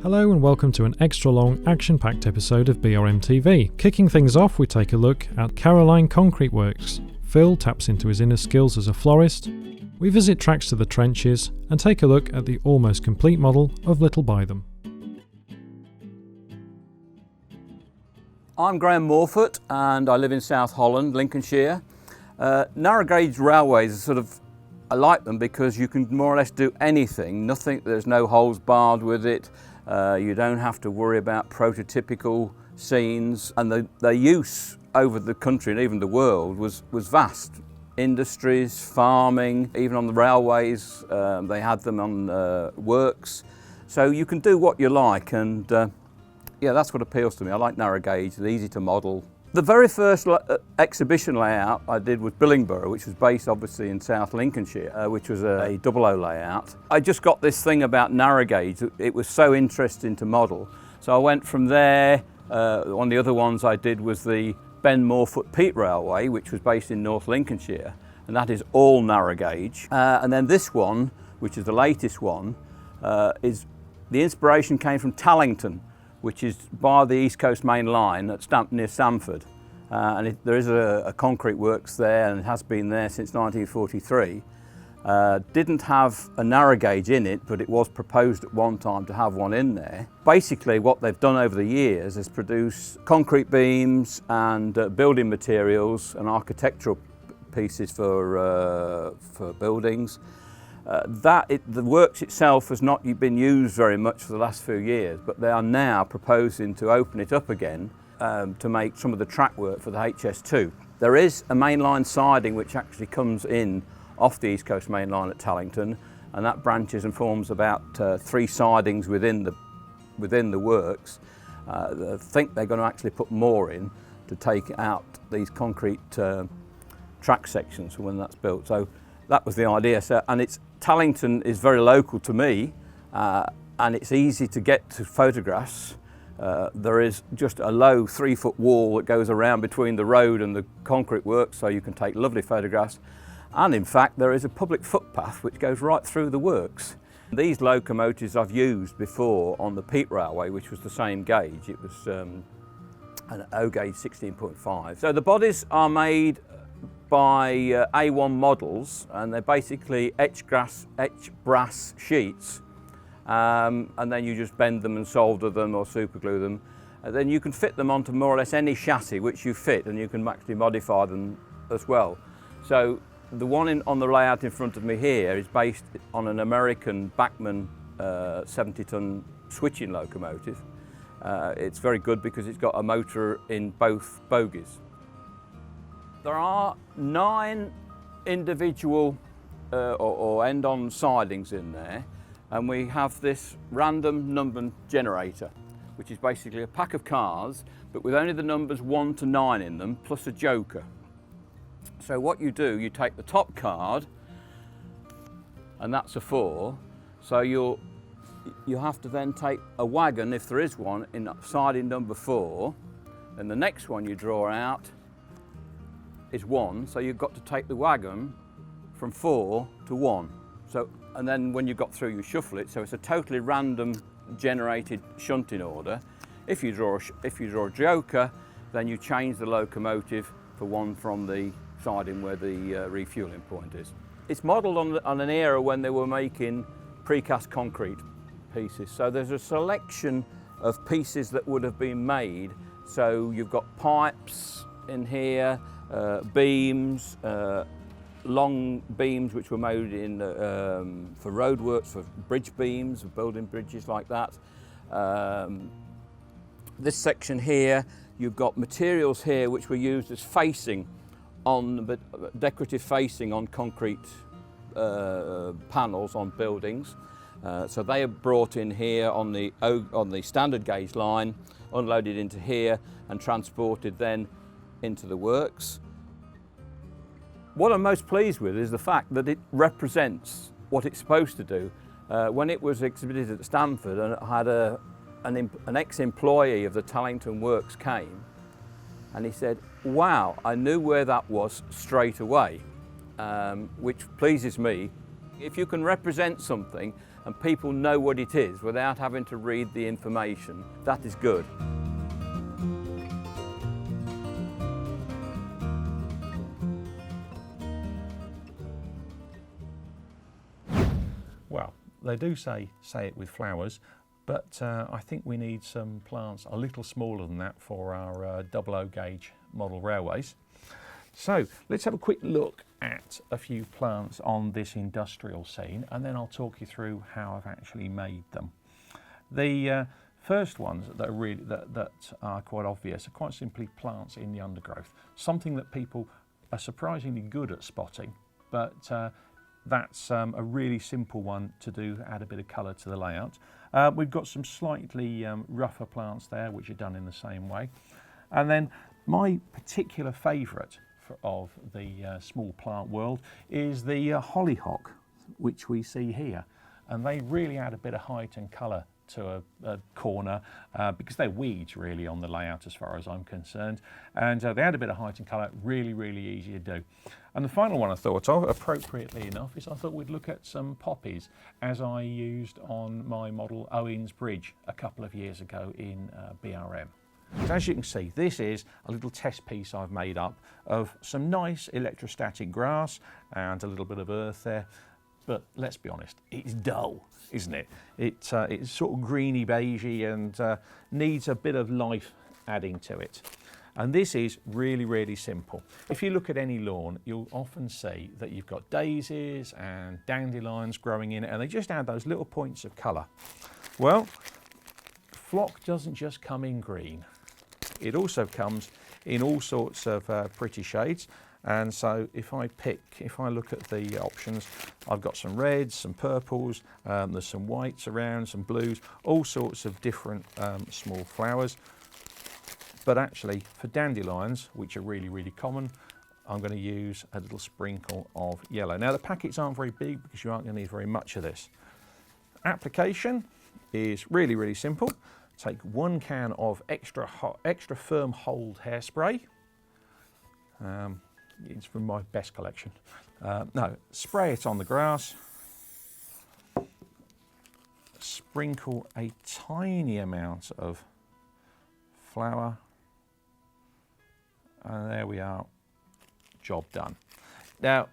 Hello and welcome to an extra long action-packed episode of BRM TV. Kicking things off, we take a look at Caroline Concrete Works. Phil taps into his inner skills as a florist. We visit tracks to the trenches and take a look at the almost complete model of Little Bytham. I'm Graham Morford and I live in South Holland, Lincolnshire. Narrow gauge railways I like them because you can more or less do anything. There's no holes barred with it. You don't have to worry about prototypical scenes, and their use over the country and even the world was vast. Industries, farming, even on the railways, they had them on works. So you can do what you like, and yeah, that's what appeals to me. I like narrow gauge, they're easy to model. The very first exhibition layout I did was Billingborough, which was based obviously in South Lincolnshire, which was a 00 layout. I just got this thing about narrow gauge. It was so interesting to model. So I went from there. One of the other ones I did was the Ben Morefoot Peat Railway, which was based in North Lincolnshire, and that is all narrow gauge. And then this one, which is the latest one, the inspiration came from Tallington, which is by the East Coast Main Line near Stamford. There is a concrete works there, and it has been there since 1943. Didn't have a narrow gauge in it, but it was proposed at one time to have one in there. Basically what they've done over the years is produce concrete beams and building materials and architectural pieces for buildings. The works itself has not been used very much for the last few years, but they are now proposing to open it up again to make some of the track work for the HS2. There is a mainline siding which actually comes in off the East Coast Main Line at Tallington, and that branches and forms about 3 sidings within the works. I think they're going to actually put more in to take out these concrete track sections for when that's built. So that was the idea. Tallington is very local to me, and it's easy to get to photographs. There is just a low 3-foot wall that goes around between the road and the concrete works, so you can take lovely photographs. And in fact, there is a public footpath which goes right through the works. These locomotives I've used before on the Peat Railway, which was the same gauge. It was an O gauge 16.5. So the bodies are made by A1 models, and they're basically etched brass sheets, and then you just bend them and solder them or superglue them, and then you can fit them onto more or less any chassis which you fit, and you can actually modify them as well. So the one on the layout in front of me here is based on an American Bachmann 70-ton switching locomotive. It's very good because it's got a motor in both bogies. There are 9 individual or end-on sidings in there, and we have this random number generator, which is basically a pack of cards, but with only the numbers 1 to 9 in them, plus a joker. So what you do, you take the top card, and that's a 4, so you have to then take a wagon, if there is one, in siding number 4, then the next one you draw out is 1, so you've got to take the wagon from 4 to 1. And then when you've got through, you shuffle it, so it's a totally random generated shunting order. If you draw a joker, then you change the locomotive for one from the siding where the refueling point is. It's modelled on an era when they were making precast concrete pieces, so there's a selection of pieces that would have been made. So you've got pipes in here, beams, long beams which were made in for roadworks, for bridge beams, for building bridges like that. This section here, you've got materials here which were used as facing on decorative facing on concrete panels on buildings. So they are brought in here on the standard gauge line, unloaded into here and transported then into the works. What I'm most pleased with is the fact that it represents what it's supposed to do. When it was exhibited at Stamford, and it had an ex-employee of the Tallington Works came, and he said, "Wow, I knew where that was straight away," which pleases me. If you can represent something and people know what it is without having to read the information. That is good. Well, they do say it with flowers, but I think we need some plants a little smaller than that for our 00 gauge model railways. So let's have a quick look at a few plants on this industrial scene, and then I'll talk you through how I've actually made them. The first ones that are quite obvious are quite simply plants in the undergrowth, something that people are surprisingly good at spotting, but that's a really simple one to do, add a bit of colour to the layout. We've got some slightly rougher plants there, which are done in the same way. And then my particular favourite of the small plant world is the hollyhock, which we see here. And they really add a bit of height and colour to a corner because they're weeds really on the layout as far as I'm concerned, and they add a bit of height and colour, really easy to do. And the final one I thought of, appropriately enough, is I thought we'd look at some poppies as I used on my model Owens Bridge a couple of years ago in BRM. So as you can see, this is a little test piece I've made up of some nice electrostatic grass and a little bit of earth there. But let's be honest, it's dull, isn't it? It's sort of greeny beigey and needs a bit of life adding to it. And this is really simple. If you look at any lawn, you'll often see that you've got daisies and dandelions growing in it, and they just add those little points of colour. Well, phlox doesn't just come in green. It also comes in all sorts of pretty shades. And so if I look at the options, I've got some reds, some purples, there's some whites around, some blues, all sorts of different small flowers. But actually for dandelions, which are really common, I'm going to use a little sprinkle of yellow. Now the packets aren't very big because you aren't going to need very much of this. Application is really simple. Take 1 can of extra firm hold hairspray. It's from my best collection. No, spray it on the grass. Sprinkle a tiny amount of flour. And there we are, job done. Now,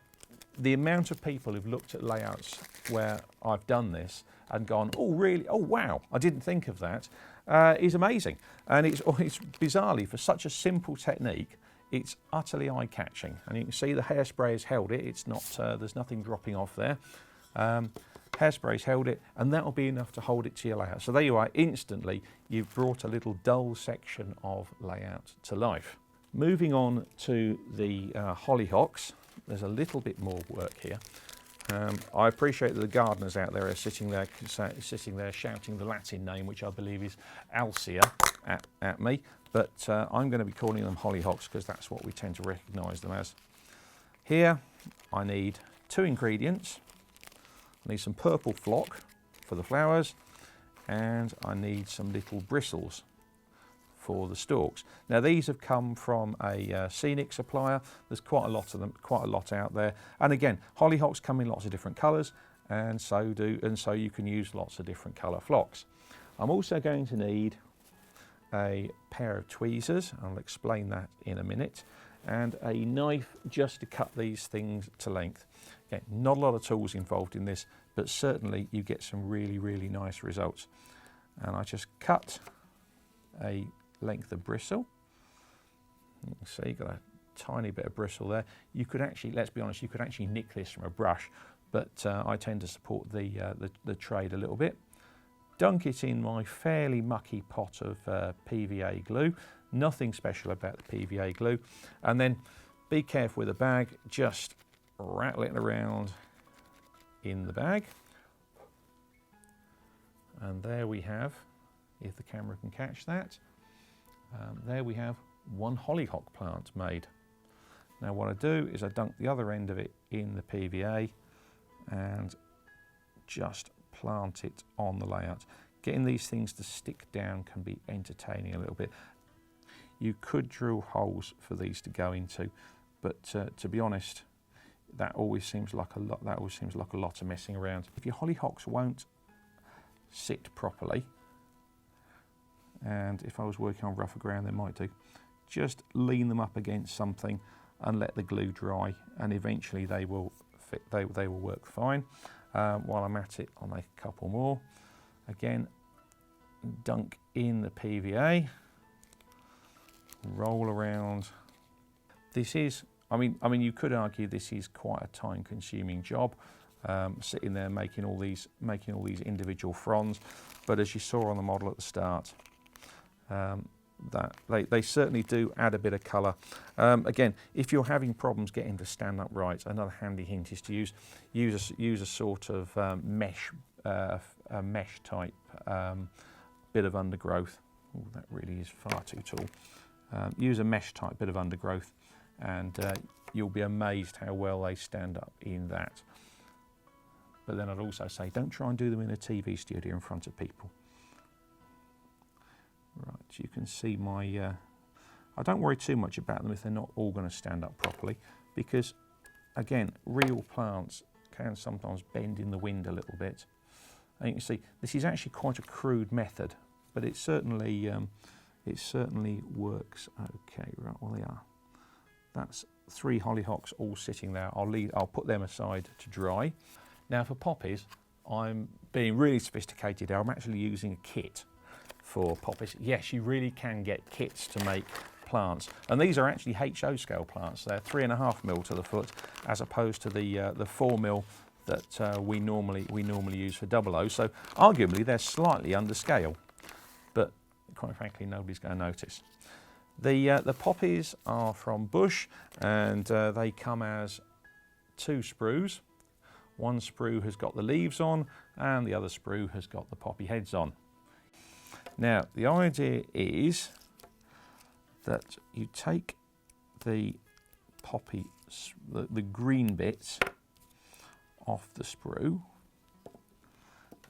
the amount of people who've looked at layouts where I've done this and gone, oh really, oh wow, I didn't think of that, is amazing. And it's bizarrely, for such a simple technique, it's utterly eye-catching, and you can see the hairspray has held it. It's not, there's nothing dropping off there. Hairspray's held it, and that'll be enough to hold it to your layout. So there you are, instantly you've brought a little dull section of layout to life. Moving on to the hollyhocks, there's a little bit more work here. I appreciate that the gardeners out there are sitting there shouting the Latin name, which I believe is Alcia, at me. But I'm going to be calling them hollyhocks because that's what we tend to recognise them as. Here I need 2 ingredients. I need some purple phlox for the flowers, and I need some little bristles for the stalks. Now these have come from a scenic supplier. There's quite a lot of them, quite a lot out there. And again, hollyhocks come in lots of different colours, and so you can use lots of different colour phlox. I'm also going to need a pair of tweezers, I'll explain that in a minute, and a knife just to cut these things to length. Again, not a lot of tools involved in this, but certainly you get some really nice results. And I just cut a length of bristle. You can see you've got a tiny bit of bristle there. You could actually, let's be honest, you could actually nick this from a brush, but I tend to support the trade a little bit. Dunk it in my fairly mucky pot of PVA glue. Nothing special about the PVA glue. And then be careful with the bag, just rattle it around in the bag. And there we have, if the camera can catch that, there we have 1 hollyhock plant made. Now what I do is I dunk the other end of it in the PVA and just plant it on the layout. Getting these things to stick down can be entertaining a little bit. You could drill holes for these to go into, but to be honest, that always seems like a lot. That always seems like a lot of messing around. If your hollyhocks won't sit properly. And if I was working on rougher ground, they might do. Just lean them up against something and let the glue dry, and eventually they will fit. They will work fine. While I'm at it, I'll make a couple more. Again, dunk in the PVA, roll around. This is, I mean, you could argue this is quite a time-consuming job, sitting there making all these individual fronds. But as you saw on the model at the start, that they certainly do add a bit of colour. Again, if you're having problems getting to stand up right, another handy hint is to use a sort of mesh type bit of undergrowth. Oh, that really is far too tall. Use a mesh type bit of undergrowth, and you'll be amazed how well they stand up in that. But then I'd also say, don't try and do them in a TV studio in front of people. Right, you can see my, I don't worry too much about them if they're not all going to stand up properly, because again, real plants can sometimes bend in the wind a little bit. And you can see this is actually quite a crude method, but it certainly works. Okay, right, well they are. That's 3 hollyhocks all sitting there. I'll put them aside to dry. Now for poppies, I'm being really sophisticated. I'm actually using a kit for poppies. Yes, you really can get kits to make plants, and these are actually HO scale plants. They're 3.5mm to the foot, as opposed to the 4mm that we normally use for 00. So arguably they're slightly under scale, but quite frankly nobody's going to notice. The poppies are from Bush, and they come as 2 sprues. One sprue has got the leaves on, and the other sprue has got the poppy heads on. Now, the idea is that you take the poppy, the green bits off the sprue,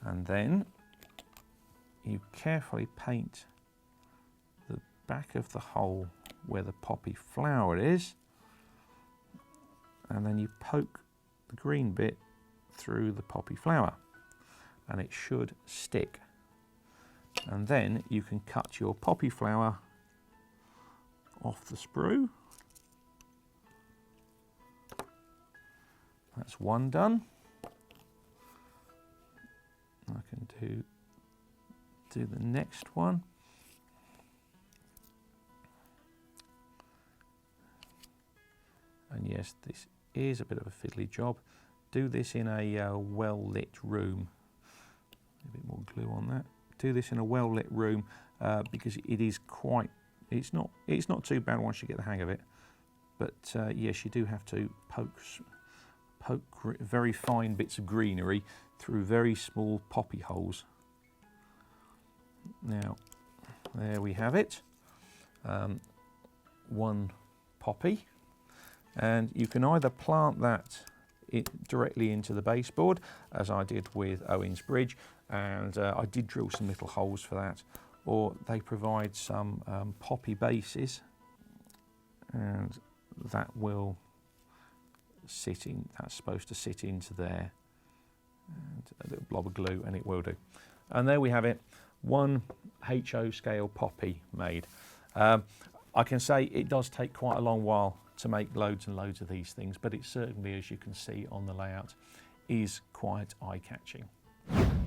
and then you carefully paint the back of the hole where the poppy flower is, and then you poke the green bit through the poppy flower, and it should stick. And then you can cut your poppy flower off the sprue. That's one done. I can do the next one. And yes, this is a bit of a fiddly job. Do this in a well-lit room. A bit more glue on that. Do this in a well-lit room because it is quite. It's not too bad once you get the hang of it. But yes, you do have to poke very fine bits of greenery through very small poppy holes. Now, there we have it. One poppy, and you can either plant that directly into the baseboard, as I did with Owen's Bridge, and I did drill some little holes for that, or they provide some poppy bases, and that will sit in. That's supposed to sit into there, and a little blob of glue, and it will do. And there we have it, one HO scale poppy made. I can say it does take quite a long while to make loads and loads of these things, but it certainly, as you can see on the layout, is quite eye-catching.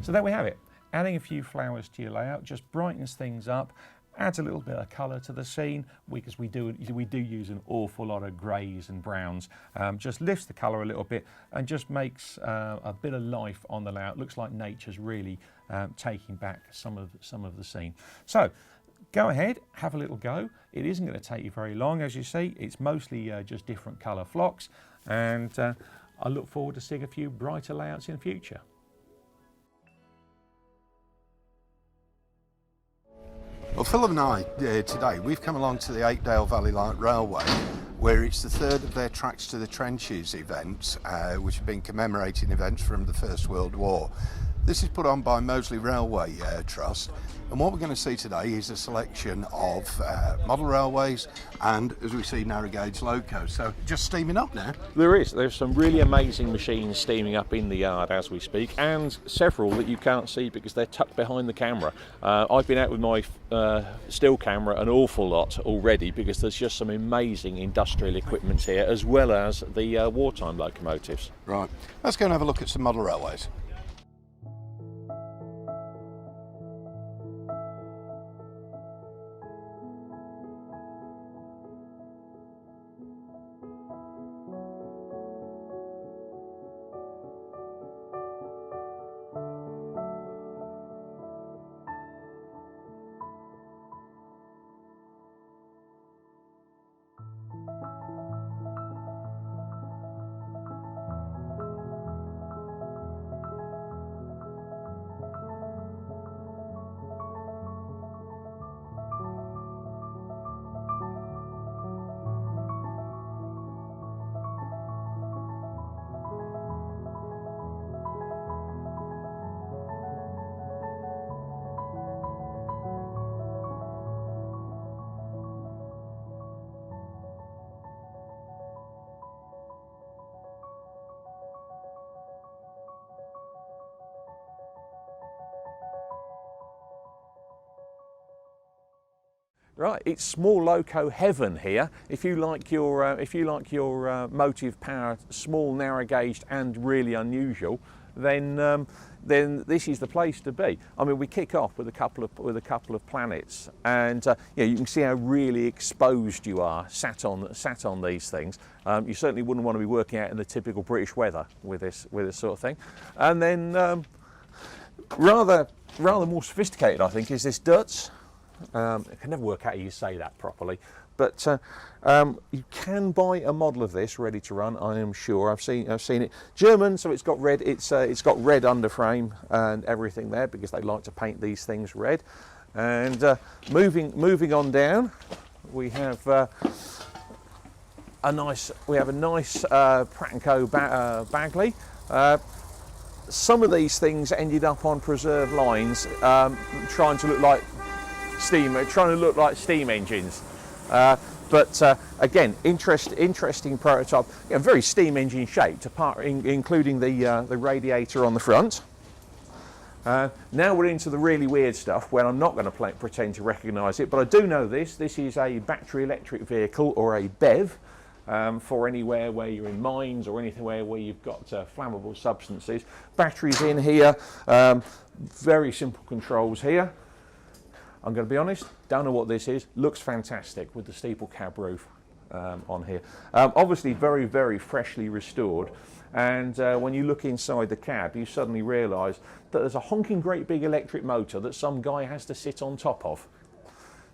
So there we have it. Adding a few flowers to your layout just brightens things up, adds a little bit of colour to the scene, because we do use an awful lot of greys and browns. Just lifts the colour a little bit and just makes a bit of life on the layout. Looks like nature's really taking back some of the scene. So go ahead, have a little go. It isn't going to take you very long, as you see. It's mostly just different colour flocks, and I look forward to seeing a few brighter layouts in the future. Well, Philip and I, today, we've come along to the Eight-Dale Valley Light Railway, where it's the third of their Tracks to the Trenches events, which have been commemorating events from the First World War. This is put on by Moseley Railway Trust, and what we're going to see today is a selection of model railways and, as we see, narrow gauge locos. So just steaming up now. There's some really amazing machines steaming up in the yard as we speak, and several that you can't see because they're tucked behind the camera. I've been out with my still camera an awful lot already because there's just some amazing industrial equipment here, as well as the wartime locomotives. Right, let's go and have a look at some model railways. Right, it's small loco heaven here. If you like your motive power small, narrow gauged, and really unusual, then this is the place to be. I mean, we kick off with a couple of planets, and you can see how really exposed you are sat on these things. You certainly wouldn't want to be working out in the typical British weather with this sort of thing. And then rather more sophisticated, I think, is this Dutz. I can never work out how you say that properly, but you can buy a model of this ready to run. I am sure I've seen it. German, so it's got red. It's got red underframe and everything there because they like to paint these things red. And moving on down, we have a nice Pratt & Co. Bagley. Some of these things ended up on preserved lines, trying to look like steam engines, but again, interesting prototype. Very steam engine shaped, including the radiator on the front. Now we're into the really weird stuff where I'm not going to pretend to recognise it, but I do know this. This is a battery electric vehicle, or a BEV, for anywhere where you're in mines or anything where you've got flammable substances. Batteries in here, very simple controls here. I'm going to be honest, don't know what this is. Looks fantastic with the steeple cab roof on here. Obviously very, very freshly restored. And when you look inside the cab, you suddenly realise that there's a honking great big electric motor that some guy has to sit on top of.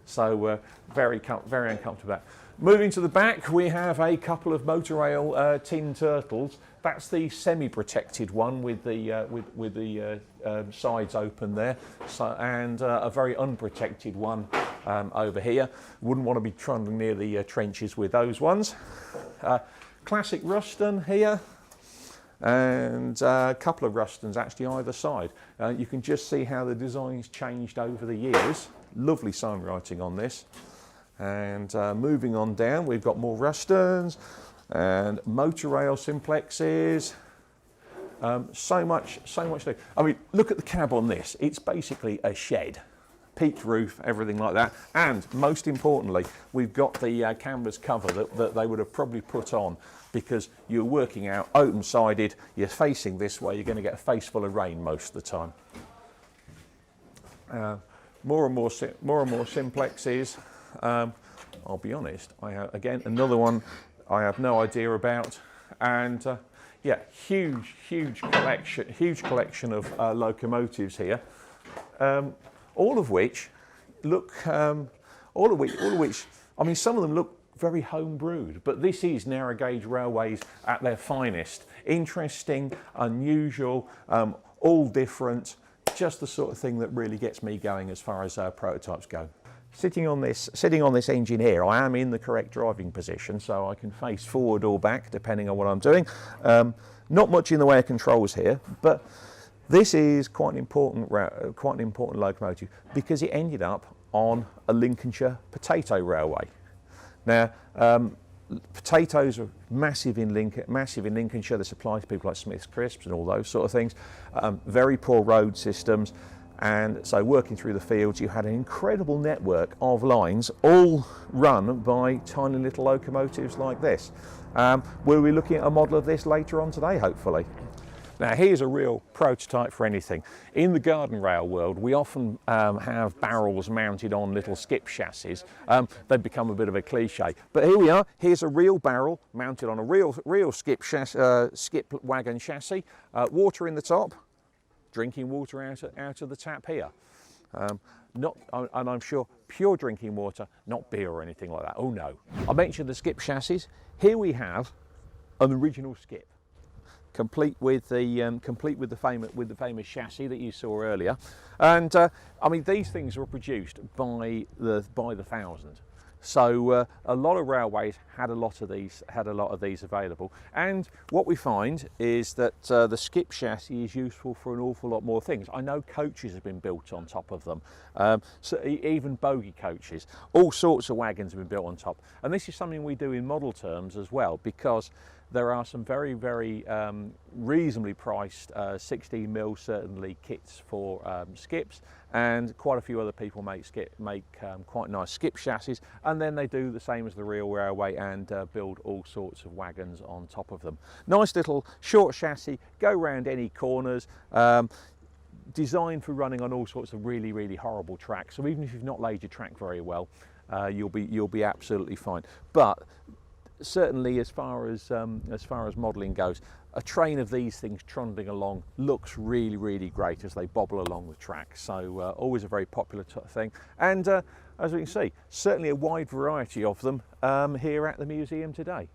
So very uncomfortable. Moving to the back, we have a couple of motor rail tin turtles. That's the semi-protected one with the sides open there, and a very unprotected one over here. Wouldn't want to be trundling near the trenches with those ones. Classic Ruston here, and a couple of Rustons actually either side. You can just see how the design's changed over the years. Lovely sign writing on this. And moving on down, we've got more Rustons and motor rail simplexes. So much new. I mean, look at the cab on this. It's basically a shed, peaked roof, everything like that. And most importantly, we've got the canvas cover that they would have probably put on because you're working out open-sided. You're facing this way. You're going to get a face full of rain most of the time. More and more simplexes. I'll be honest, I have, again, another one I have no idea about, and yeah, huge collection of locomotives here, all of which look, I mean, some of them look very home brewed, but this is narrow gauge railways at their finest. Interesting, unusual, all different, just the sort of thing that really gets me going as far as prototypes go. Sitting on this engine here, I am in the correct driving position, so I can face forward or back depending on what I'm doing. Not much in the way of controls here, but This is quite an important locomotive because it ended up on a Lincolnshire potato railway. Now, potatoes are massive in Lincolnshire. They supply to people like Smith's Crisps and all those sort of things. Very poor road systems, and so working through the fields, you had an incredible network of lines, all run by tiny little locomotives like this. We'll be looking at a model of this later on today, hopefully. Now here's a real prototype for anything. In the garden rail world, we often have barrels mounted on little skip chassis. They've become a bit of a cliche, but here we are. Here's a real barrel mounted on a real skip wagon chassis. Water in the top, drinking water out of the tap here. And I'm sure pure drinking water, not beer or anything like that. Oh no! I mentioned the skip chassis. Here we have an original skip, complete with the famous chassis that you saw earlier, and I mean these things were produced by the thousand. So a lot of railways had a lot of these available, and what we find is that the skip chassis is useful for an awful lot more things. I know coaches have been built on top of them, so even bogie coaches, all sorts of wagons have been built on top, and this is something we do in model terms as well, because there are some very reasonably priced 16mm certainly kits for skips, and quite a few other people make quite nice skip chassis, and then they do the same as the real railway and build all sorts of wagons on top of them. Nice little short chassis, go round any corners, designed for running on all sorts of really horrible tracks. So even if you've not laid your track very well, you'll be absolutely fine. But certainly as far as modelling goes, a train of these things trundling along looks really great as they bobble along the track. So always a very popular thing, and as we can see, certainly a wide variety of them here at the museum today.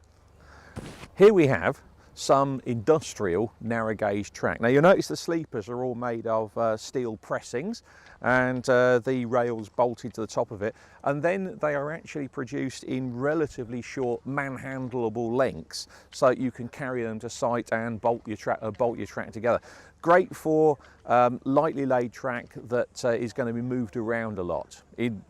Here we have some industrial narrow gauge track. Now you'll notice the sleepers are all made of steel pressings, and the rails bolted to the top of it, and then they are actually produced in relatively short manhandleable lengths, so you can carry them to site and bolt your track together. Great for lightly laid track that is going to be moved around a lot.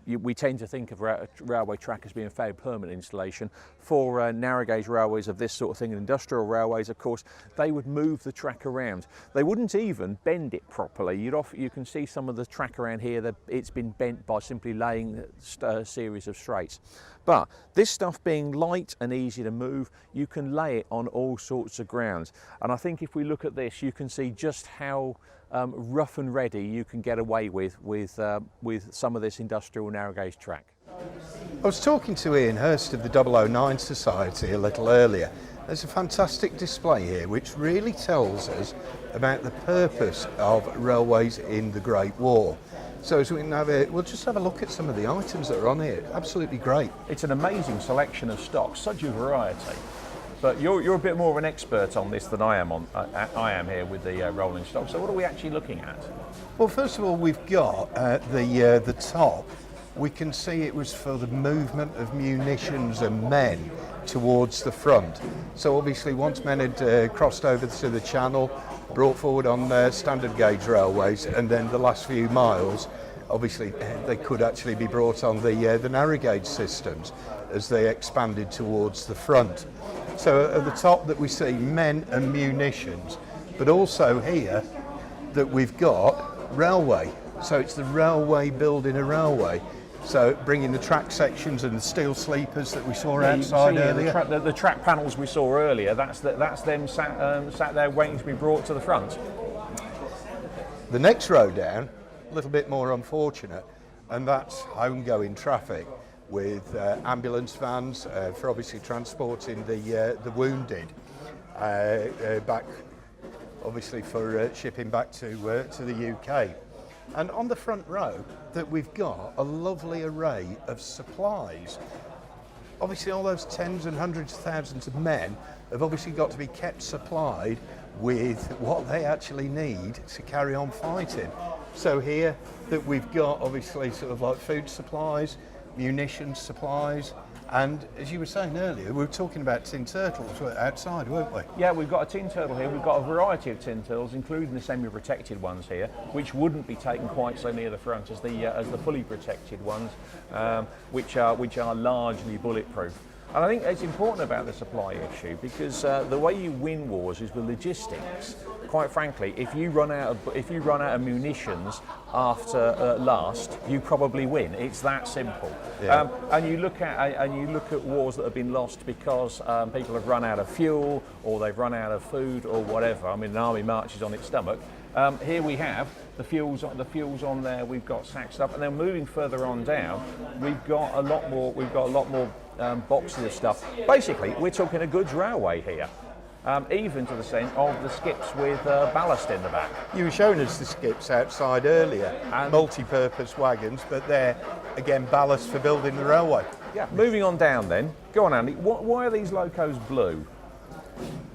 We tend to think of railway track as being a fairly permanent installation. For narrow gauge railways of this sort of thing, and industrial railways, of course, they would move the track around. They wouldn't even bend it properly. You can see some of the track around here that it's been bent by simply laying a series of straights. But this stuff being light and easy to move, you can lay it on all sorts of grounds. And I think if we look at this, you can see just how rough and ready you can get away with some of this industrial narrow gauge track. I was talking to Ian Hurst of the 009 Society a little earlier. There's a fantastic display here which really tells us about the purpose of railways in the Great War. So as we can we'll just have a look at some of the items that are on here. Absolutely great. It's an amazing selection of stock, such a variety. But you're a bit more of an expert on this than I am here with the rolling stock. So what are we actually looking at? Well, first of all, we've got the top. We can see it was for the movement of munitions and men towards the front. So obviously once men had crossed over to the channel, brought forward on standard gauge railways, and then the last few miles, obviously they could actually be brought on the narrow gauge systems as they expanded towards the front. So at the top that we see men and munitions, but also here that we've got railway. So it's the railway building a railway. So bringing the track sections and the steel sleepers that we saw outside earlier. The track panels we saw earlier, that's them sat there waiting to be brought to the front. The next row down, a little bit more unfortunate, and that's home-going traffic with ambulance vans for obviously transporting the wounded back, obviously for shipping back to the UK. And on the front row that we've got a lovely array of supplies. Obviously all those tens and hundreds of thousands of men have obviously got to be kept supplied with what they actually need to carry on fighting. So here that we've got obviously sort of like food supplies, munitions supplies, And as you were saying earlier, we were talking about tin turtles outside, weren't we? Yeah, we've got a tin turtle here. We've got a variety of tin turtles, including the semi-protected ones here, which wouldn't be taken quite so near the front as the fully protected ones, which are largely bulletproof. And I think it's important about the supply issue because the way you win wars is with logistics. Quite frankly, if you run out of munitions after last, you probably win. It's that simple. Yeah. And you look at wars that have been lost because people have run out of fuel or they've run out of food or whatever. I mean, an army marches on its stomach. Here we have the fuels on there. We've got sacked up, and then moving further on down, we've got a lot more boxes of stuff. Basically, we're talking a goods railway here, even to the extent of the skips with ballast in the back. You were showing us the skips outside earlier, And- multi-purpose wagons, but they're, again, ballast for building the railway. Yeah. Moving on down then. Go on, Andy. Why are these locos blue?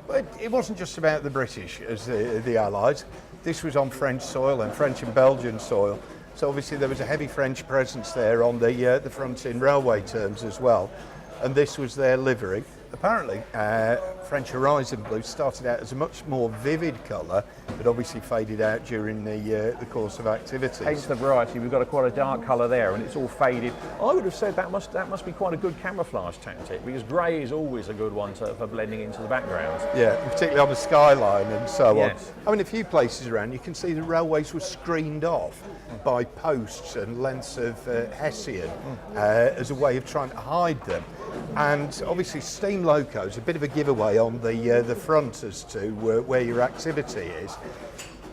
But it wasn't just about the British as the Allies. This was on French soil and French and Belgian soil. So obviously there was a heavy French presence there on the front in railway terms as well. And this was their livery. Apparently, French Horizon Blue started out as a much more vivid colour, but obviously faded out during the course of activities. Hence the variety. We've got quite a dark colour there, and it's all faded. I would have said that must be quite a good camouflage tactic because grey is always a good one for blending into the background. Yeah, particularly on the skyline and so Yes. on. I mean, a few places around, you can see the railways were screened off by posts and lengths of hessian as a way of trying to hide them. And obviously steam locos, a bit of a giveaway on the front as to where your activity is.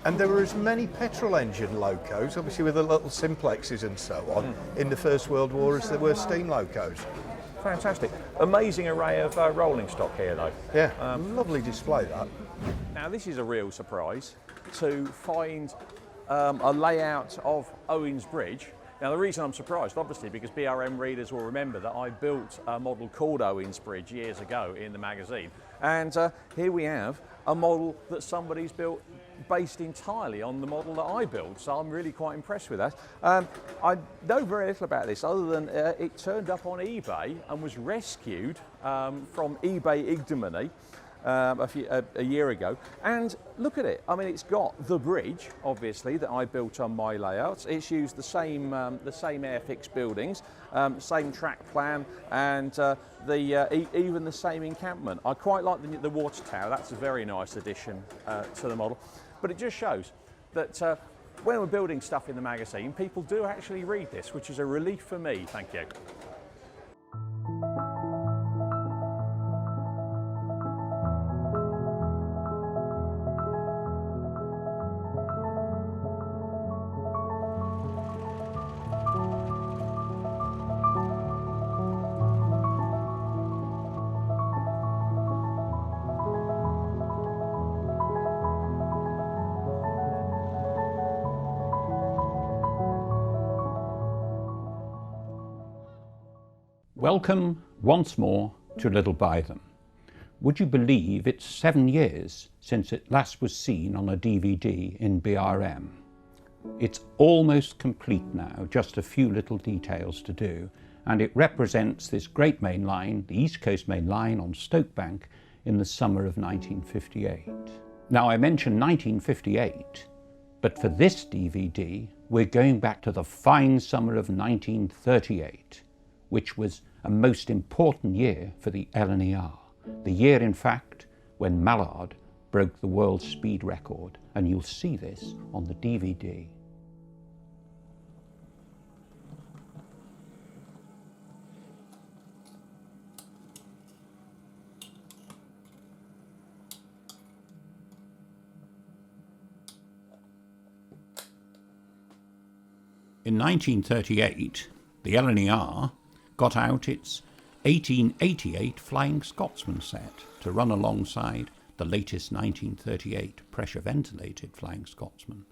And there were as many petrol engine locos, obviously with the little simplexes and so on, in the First World War as there were steam locos. Fantastic. Amazing array of rolling stock here though. Yeah, lovely display that. Now this is a real surprise to find a layout of Owens Bridge. Now the reason I'm surprised, obviously, because BRM readers will remember that I built a model called Owens Bridge years ago in the magazine. And here we have a model that somebody's built based entirely on the model that I built. So I'm really quite impressed with that. I know very little about this other than it turned up on eBay and was rescued from eBay ignominy a year ago, and look at it. I mean, it's got the bridge, obviously, that I built on my layouts. It's used the same airfix buildings, same track plan, and even the same encampment. I quite like the water tower. That's a very nice addition to the model. But it just shows that when we're building stuff in the magazine, people do actually read this, which is a relief for me. Thank you. Welcome once more to Little Bytham. Would you believe it's 7 years since it last was seen on a DVD in BRM? It's almost complete now, just a few little details to do, and it represents this great main line, the East Coast Main Line on Stoke Bank in the summer of 1958. Now I mentioned 1958, but for this DVD we're going back to the fine summer of 1938, which was a most important year for the LNER. The year, in fact, when Mallard broke the world speed record, and you'll see this on the DVD. In 1938, the LNER got out its 1888 Flying Scotsman set to run alongside the latest 1938 pressure-ventilated Flying Scotsman.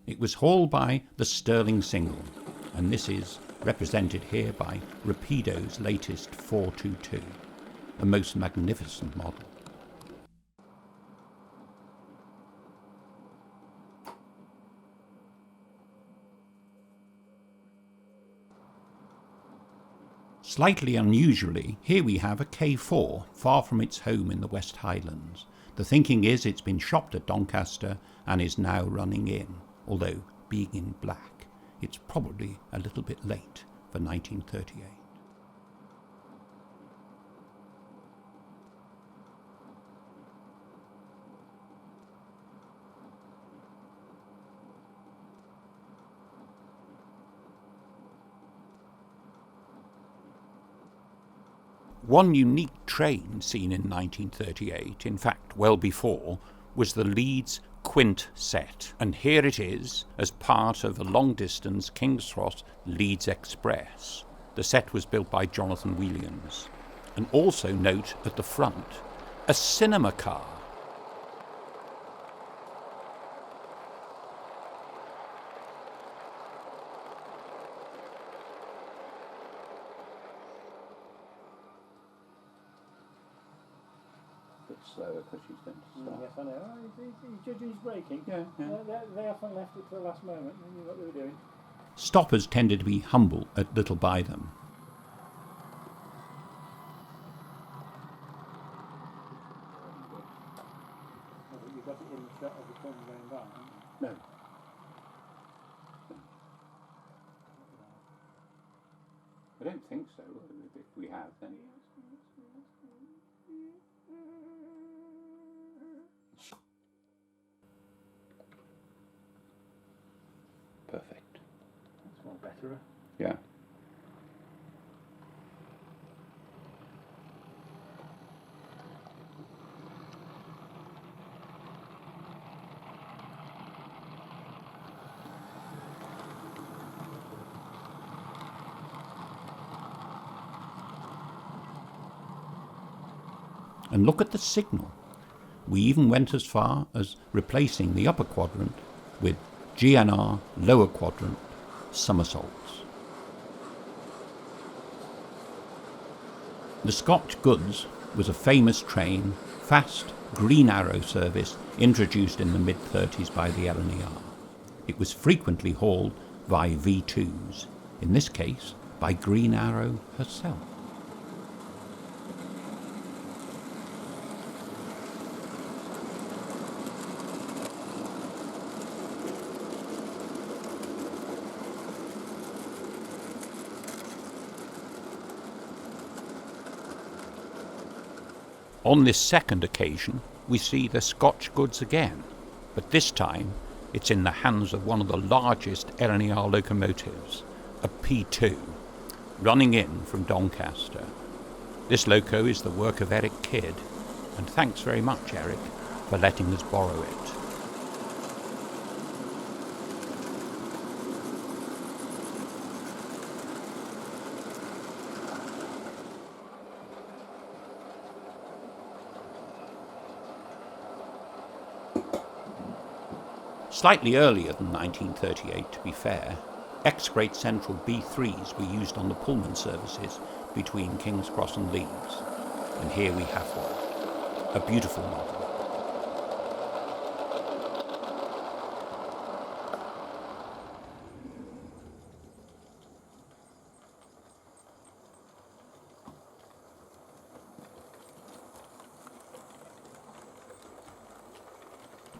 It was hauled by the Stirling single, and this is represented here by Rapido's latest 422, a most magnificent model. Slightly unusually, here we have a K4, far from its home in the West Highlands. The thinking is it's been shopped at Doncaster and is now running in, although being in black, it's probably a little bit late for 1938. One unique train seen in 1938, in fact well before, was the Leeds Quint set, and here it is as part of a long-distance King's Cross Leeds Express. The set was built by Jonathan Williams. And also note at the front, a cinema car. Slower because she's going to start. Yes, I know. Oh, he's judging his braking. Yeah. They often left it to the last moment and knew what they were doing. Stoppers tended to be humble at Little Bytham. You got it in the shot of the sun going down, haven't you? No. I don't think so. If we have, then. Perfect. That's more better. Yeah. And look at the signal. We even went as far as replacing the upper quadrant with GNR lower quadrant somersaults. The Scotch Goods was a famous train, fast Green Arrow service introduced in the mid-30s by the LNER. It was frequently hauled by V2s, in this case by Green Arrow herself. On this second occasion, we see the Scotch Goods again, but this time it's in the hands of one of the largest LNER locomotives, a P2, running in from Doncaster. This loco is the work of Eric Kidd, and thanks very much, Eric, for letting us borrow it. Slightly earlier than 1938, to be fair, X-Great Central B3s were used on the Pullman services between King's Cross and Leeds. And here we have one, a beautiful model.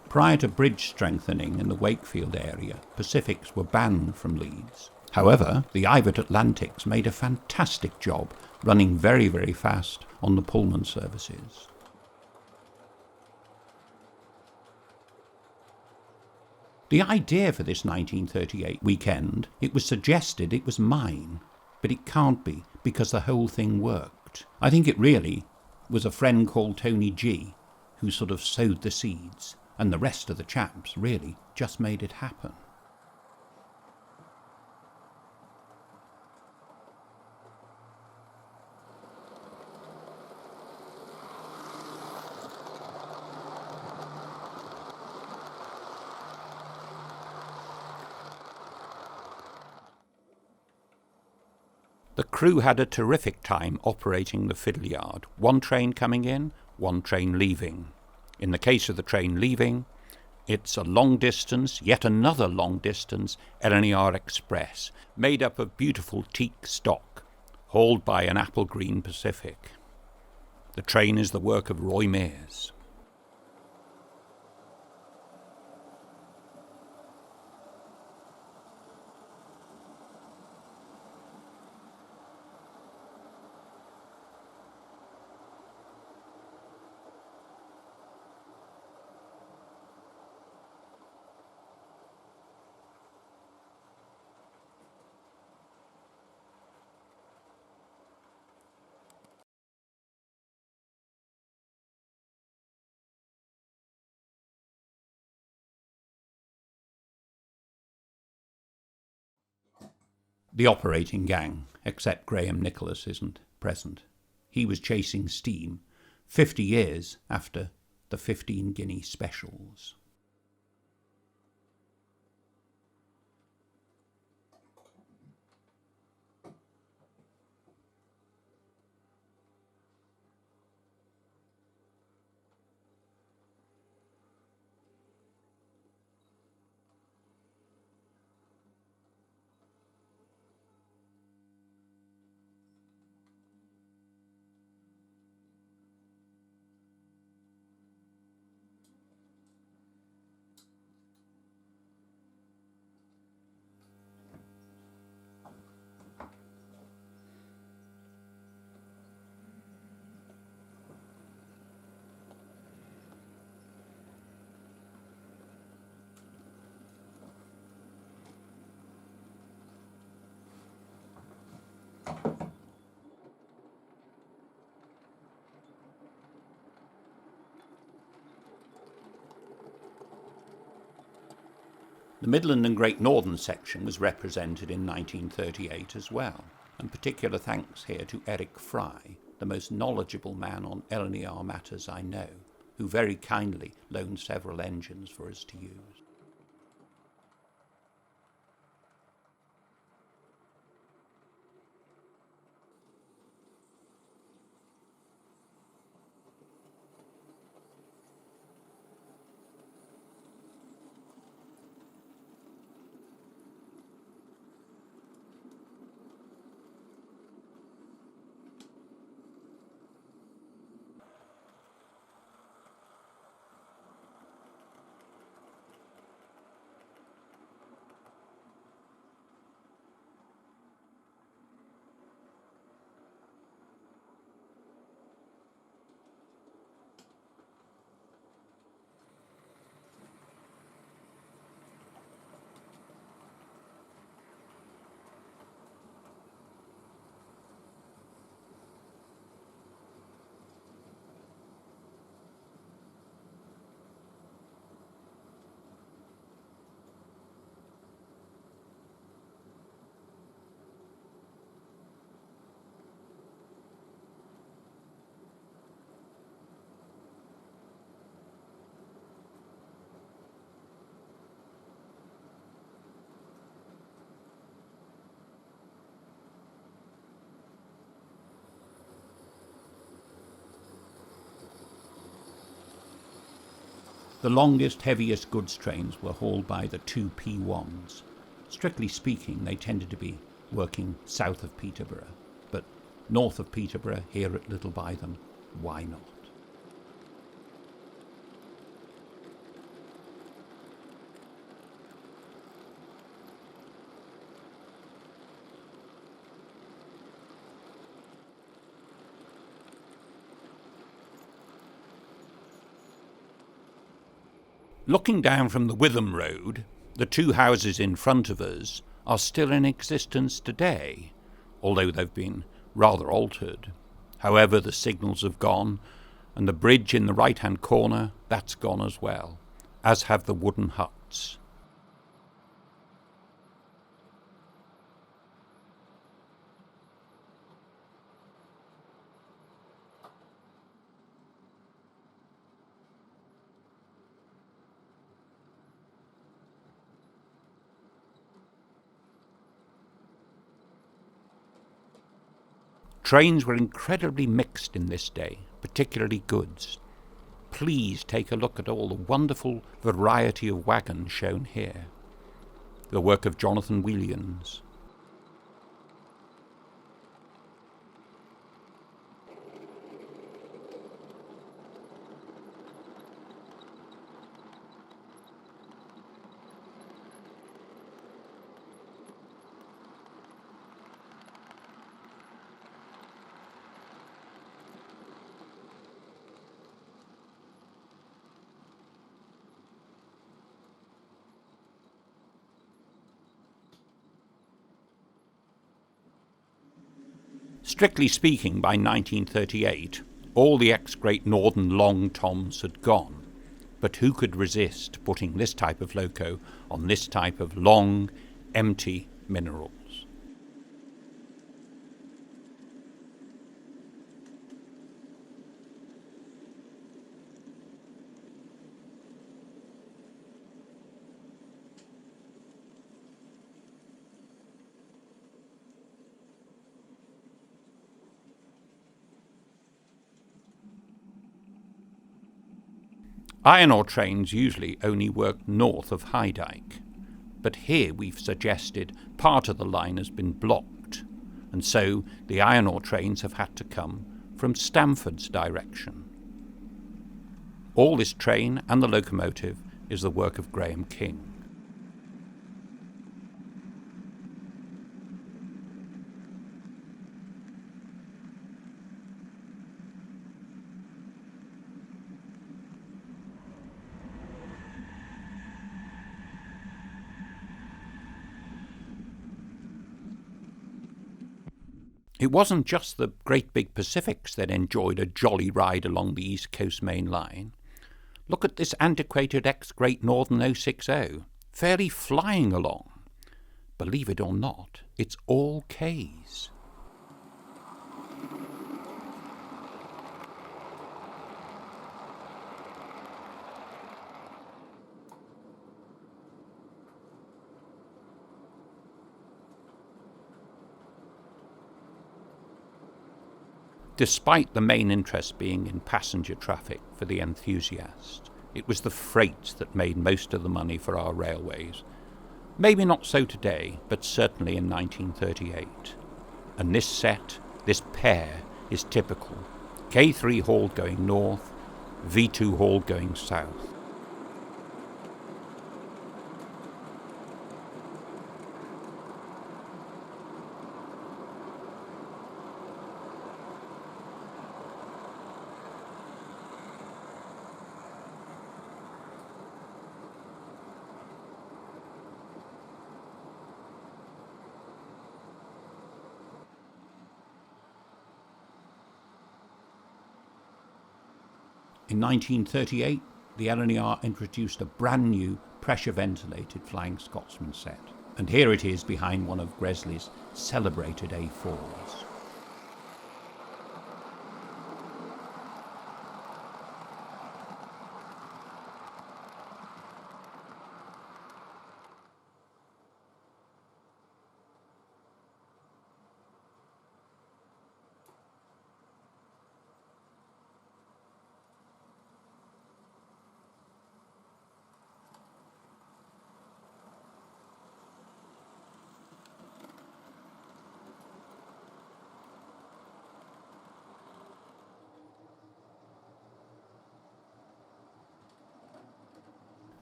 Prior to bridge strengthening in the Wakefield area, Pacifics were banned from Leeds. However, the Ivet Atlantics made a fantastic job running very, very fast on the Pullman services. The idea for this 1938 weekend, it was suggested it was mine, but it can't be because the whole thing worked. I think it really was a friend called Tony G who sort of sowed the seeds. And the rest of the chaps really just made it happen. The crew had a terrific time operating the fiddle yard, one train coming in, one train leaving. In the case of the train leaving, it's a long distance, yet another long distance LNER Express, made up of beautiful teak stock, hauled by an apple green Pacific. The train is the work of Roy Mears. The operating gang, except Graham Nicholas, isn't present. He was chasing steam 50 years after the 15 guinea specials. The Midland and Great Northern section was represented in 1938 as well, and particular thanks here to Eric Fry, the most knowledgeable man on LNER matters I know, who very kindly loaned several engines for us to use. The longest, heaviest goods trains were hauled by the two P1s. Strictly speaking, they tended to be working south of Peterborough, but north of Peterborough, here at Little Bytham, why not? Looking down from the Witham Road, the two houses in front of us are still in existence today, although they've been rather altered. However, the signals have gone, and the bridge in the right-hand corner, that's gone as well, as have the wooden huts. Trains were incredibly mixed in this day, particularly goods. Please take a look at all the wonderful variety of wagons shown here. The work of Jonathan Williams. Strictly speaking, by 1938, all the ex-Great Northern long toms had gone. But who could resist putting this type of loco on this type of long, empty minerals? Iron ore trains usually only work north of High Dyke, but here we've suggested part of the line has been blocked, and so the iron ore trains have had to come from Stamford's direction. All this train and the locomotive is the work of Graham King. It wasn't just the great big Pacifics that enjoyed a jolly ride along the East Coast Main Line. Look at this antiquated ex-Great Northern 060, fairly flying along. Believe it or not, it's all Ks. Despite the main interest being in passenger traffic for the enthusiast, it was the freight that made most of the money for our railways. Maybe not so today, but certainly in 1938. And this set, this pair, is typical. K3 haul going north, V2 haul going south. In 1938, the LNER introduced a brand new pressure-ventilated Flying Scotsman set, and here it is behind one of Gresley's celebrated A4s.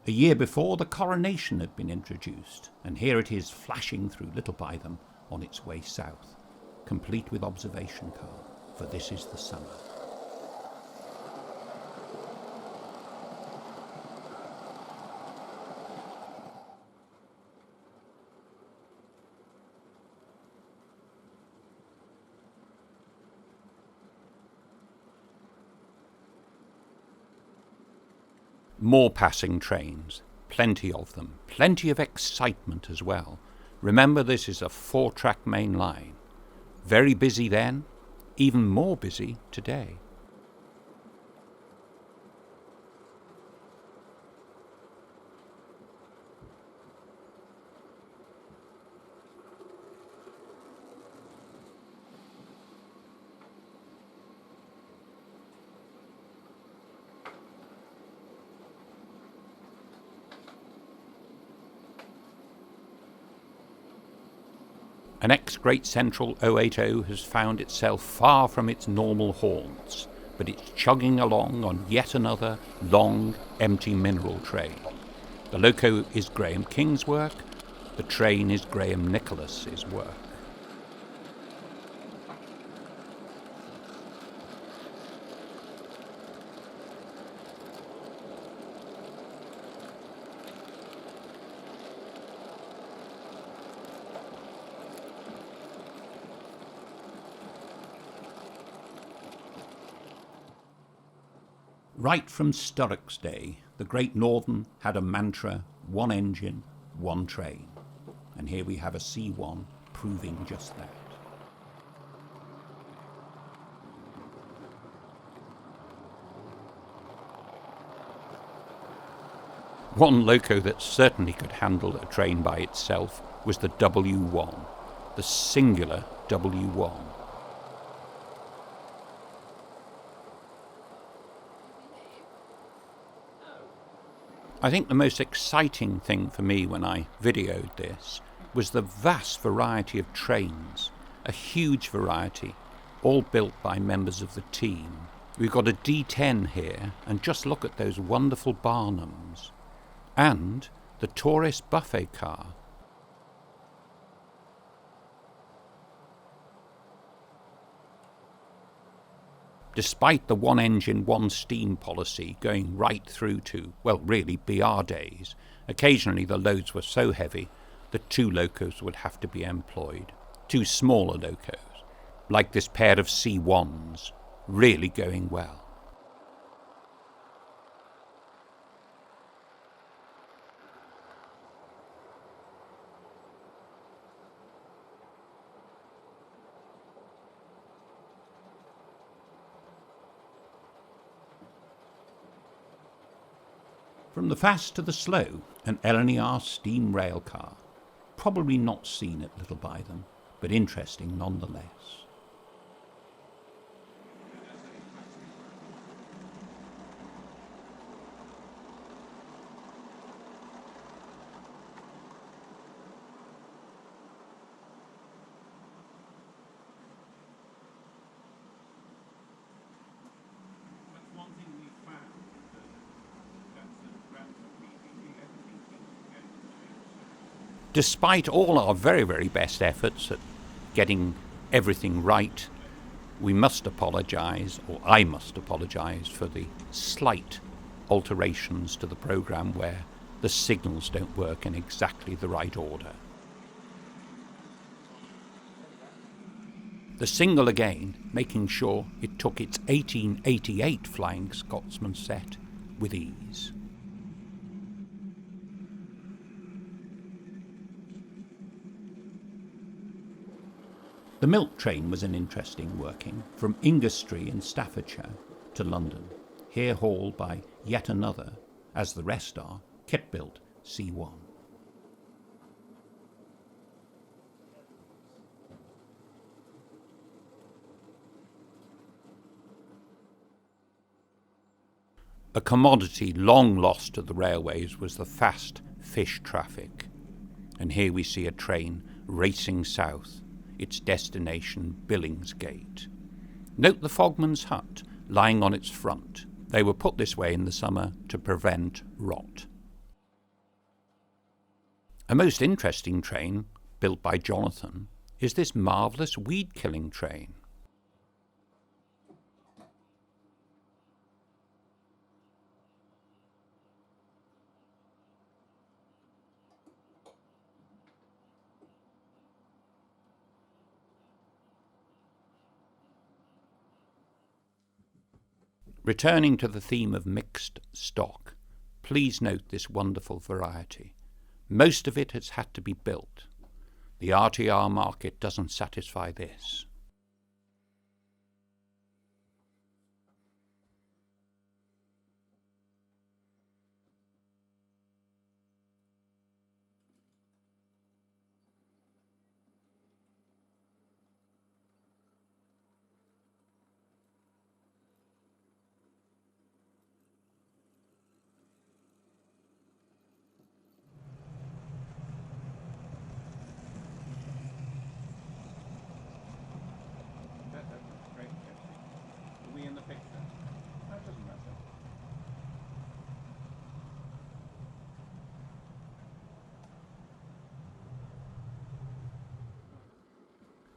A year before, the Coronation had been introduced, and here it is flashing through Little Bytham on its way south, complete with observation car, for this is the summer. More passing trains, plenty of them, plenty of excitement as well. Remember, this is a 4-track main line. Very busy then, even more busy today. An ex-Great Central 080 has found itself far from its normal haunts, but it's chugging along on yet another long, empty mineral train. The loco is Graham King's work, the train is Graham Nicholas's work. Right from Sturrock's day, the Great Northern had a mantra, one engine, one train. And here we have a C1 proving just that. One loco that certainly could handle a train by itself was the W1, the singular W1. I think the most exciting thing for me when I videoed this was the vast variety of trains, a huge variety, all built by members of the team. We've got a D10 here, and just look at those wonderful Barnums. And the tourist buffet car. Despite the one engine, one steam policy going right through to, well, really BR days, occasionally the loads were so heavy that 2 locos would have to be employed. 2 smaller locos, like this pair of C1s, really going well. From the fast to the slow, an LNER steam rail car. Probably not seen at Little Bytham, but interesting nonetheless. Despite all our very, very best efforts at getting everything right, we must apologise, or I must apologise, for the slight alterations to the programme where the signals don't work in exactly the right order. The single again, making sure it took its 1888 Flying Scotsman set with ease. The milk train was an interesting working, from Ingestre in Staffordshire to London, here hauled by yet another, as the rest are, kit-built C1. A commodity long lost to the railways was the fast fish traffic. And here we see a train racing south, its destination Billingsgate. Note the Fogman's hut lying on its front. They were put this way in the summer to prevent rot. A most interesting train, built by Jonathan, is this marvellous weed-killing train. Returning to the theme of mixed stock, please note this wonderful variety. Most of it has had to be built. The RTR market doesn't satisfy this.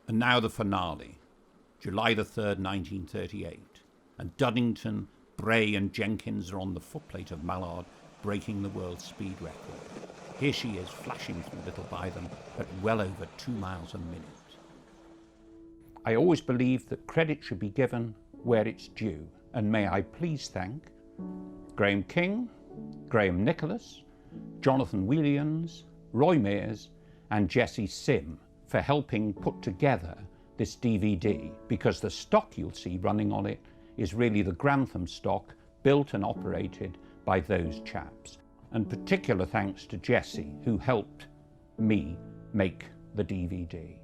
And now the finale, July the 3rd, 1938, and Duddington, Bray and Jenkins are on the footplate of Mallard, breaking the world speed record. Here she is, flashing through Little Bytham at well over 2 miles a minute. I always believe that credit should be given where it's due, and may I please thank Graham King, Graham Nicholas, Jonathan Williams, Roy Mears and Jesse Sim for helping put together this DVD, because the stock you'll see running on it is really the Grantham stock built and operated by those chaps. And particular thanks to Jesse, who helped me make the DVD.